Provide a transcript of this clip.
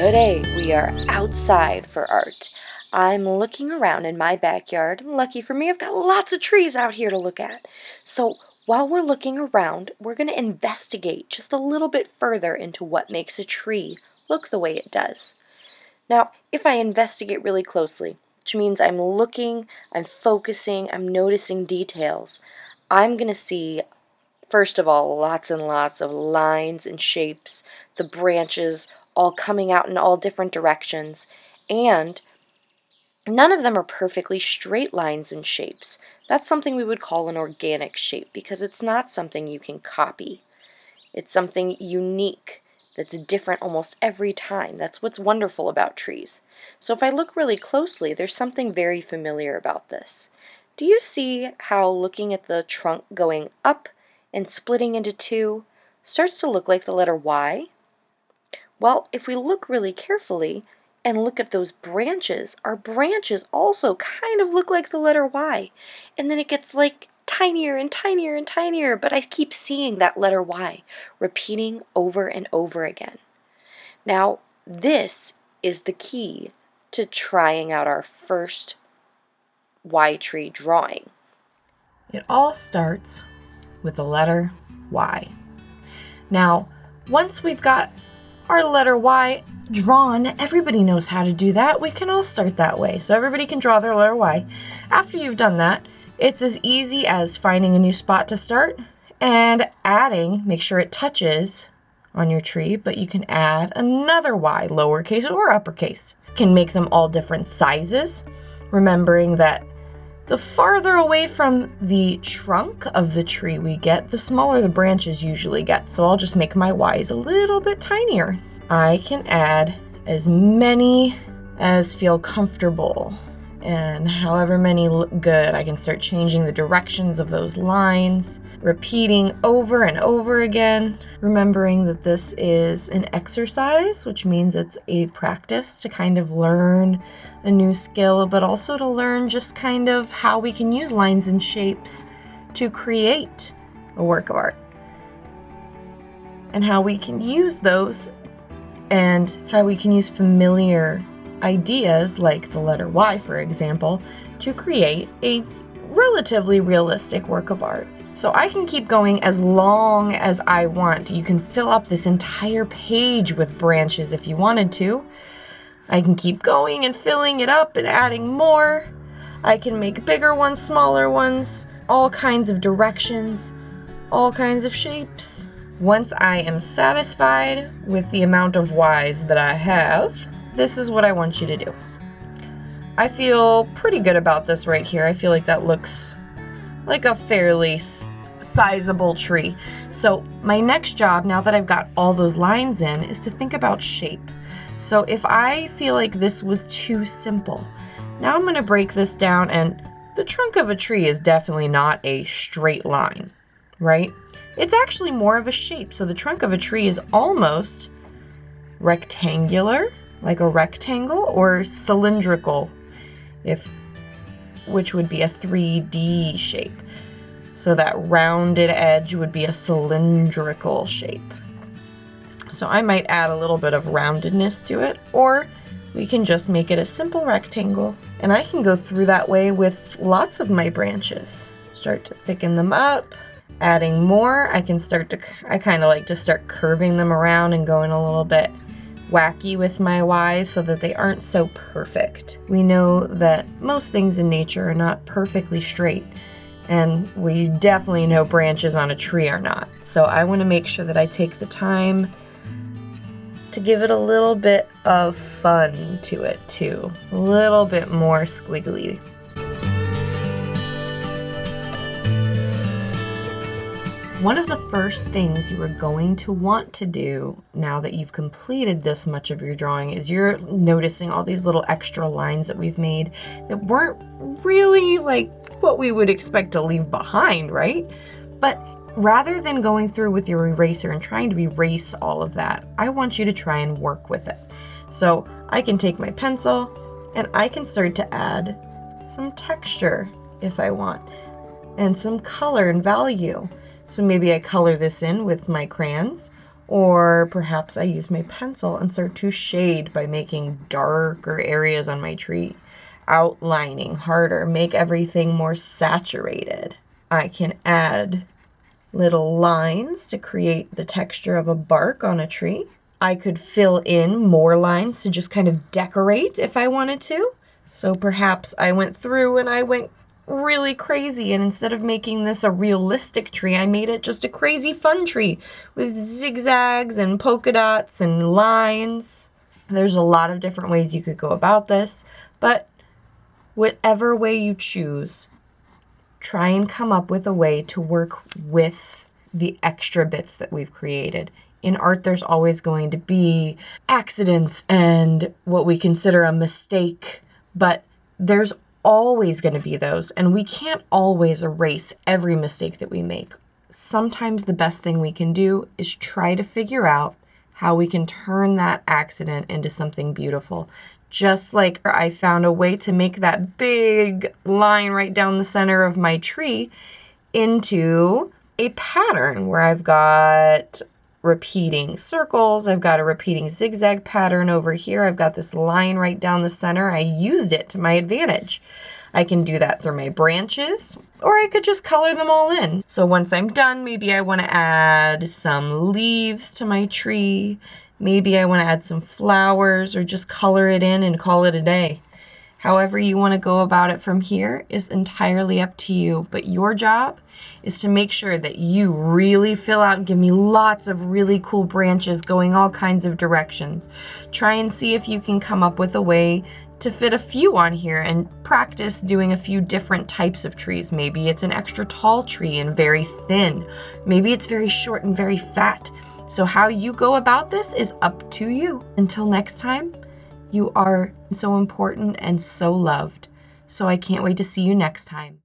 Today we are outside for art. I'm looking around in my backyard. Lucky for me, I've got lots of trees out here to look at. So while we're looking around, we're going to investigate just a little bit further into what makes a tree look the way it does. Now, if I investigate really closely, which means I'm looking, I'm focusing, I'm noticing details, I'm going to see, first of all, lots and lots of lines and shapes, the branches all coming out in all different directions, and none of them are perfectly straight lines and shapes. That's something we would call an organic shape because it's not something you can copy. It's something unique that's different almost every time. That's what's wonderful about trees. So if I look really closely, there's something very familiar about this. Do you see how looking at the trunk going up and splitting into two starts to look like the letter Y? Well, if we look really carefully and look at those branches, our branches also kind of look like the letter Y. And then it gets like tinier and tinier and tinier, but I keep seeing that letter Y repeating over and over again. Now, this is the key to trying out our first Y tree drawing. It all starts with the letter Y. Now, once we've got our letter Y drawn, everybody knows how to do that. We can all start that way. So everybody can draw their letter Y. After you've done that, it's as easy as finding a new spot to start and adding, make sure it touches on your tree, but you can add another Y, lowercase or uppercase. Can make them all different sizes, remembering that the farther away from the trunk of the tree we get, the smaller the branches usually get. So I'll just make my Ys a little bit tinier. I can add as many as feel comfortable, and however many look good. I can start changing the directions of those lines, repeating over and over again, remembering that this is an exercise, which means it's a practice to kind of learn a new skill, but also to learn just kind of how we can use lines and shapes to create a work of art, and how we can use those, and how we can use familiar ideas like the letter Y, for example, to create a relatively realistic work of art. So I can keep going as long as I want. You can fill up this entire page with branches if you wanted to. I can keep going and filling it up and adding more. I can make bigger ones, smaller ones, all kinds of directions, all kinds of shapes. Once I am satisfied with the amount of Ys that I have, this is what I want you to do. I feel pretty good about this right here. I feel like that looks like a fairly sizable tree. So my next job, now that I've got all those lines in, is to think about shape. So if I feel like this was too simple, now I'm going to break this down, and the trunk of a tree is definitely not a straight line, right? It's actually more of a shape. So the trunk of a tree is almost rectangular, like a rectangle, or cylindrical, which would be a 3D shape. So that rounded edge would be a cylindrical shape. So I might add a little bit of roundedness to it, or we can just make it a simple rectangle. And I can go through that way with lots of my branches. Start to thicken them up, adding more. I kind of like to start curving them around and going a little bit wacky with my Ys so that they aren't so perfect. We know that most things in nature are not perfectly straight, and we definitely know branches on a tree are not. So I want to make sure that I take the time to give it a little bit of fun to it too, a little bit more squiggly. One of the first things you are going to want to do now that you've completed this much of your drawing is you're noticing all these little extra lines that we've made that weren't really like what we would expect to leave behind, right? But rather than going through with your eraser and trying to erase all of that, I want you to try and work with it. So I can take my pencil and I can start to add some texture if I want, and some color and value. So maybe I color this in with my crayons, Or perhaps I use my pencil and start to shade by making darker areas on my tree, outlining harder, make everything more saturated. I can add little lines to create the texture of a bark on a tree. I could fill in more lines to just kind of decorate if I wanted to. So perhaps I went through and I went really crazy, and instead of making this a realistic tree, I made it just a crazy fun tree with zigzags and polka dots and lines. There's a lot of different ways you could go about this, but whatever way you choose, try and come up with a way to work with the extra bits that we've created. In art, there's always going to be accidents and what we consider a mistake, but there's always going to be those, and we can't always erase every mistake that we make. Sometimes the best thing we can do is try to figure out how we can turn that accident into something beautiful. Just like I found a way to make that big line right down the center of my tree into a pattern where I've got repeating circles, I've got a repeating zigzag pattern over here, I've got this line right down the center. I used it to my advantage. I can do that through my branches, or I could just color them all in. So once I'm done, maybe I want to add some leaves to my tree. Maybe I want to add some flowers, or just color it in and call it a day. However you want to go about it from here is entirely up to you, but your job is to make sure that you really fill out and give me lots of really cool branches going all kinds of directions. Try and see if you can come up with a way to fit a few on here and practice doing a few different types of trees. Maybe it's an extra tall tree and very thin. Maybe it's very short and very fat. So how you go about this is up to you. Until next time, you are so important and so loved. So I can't wait to see you next time.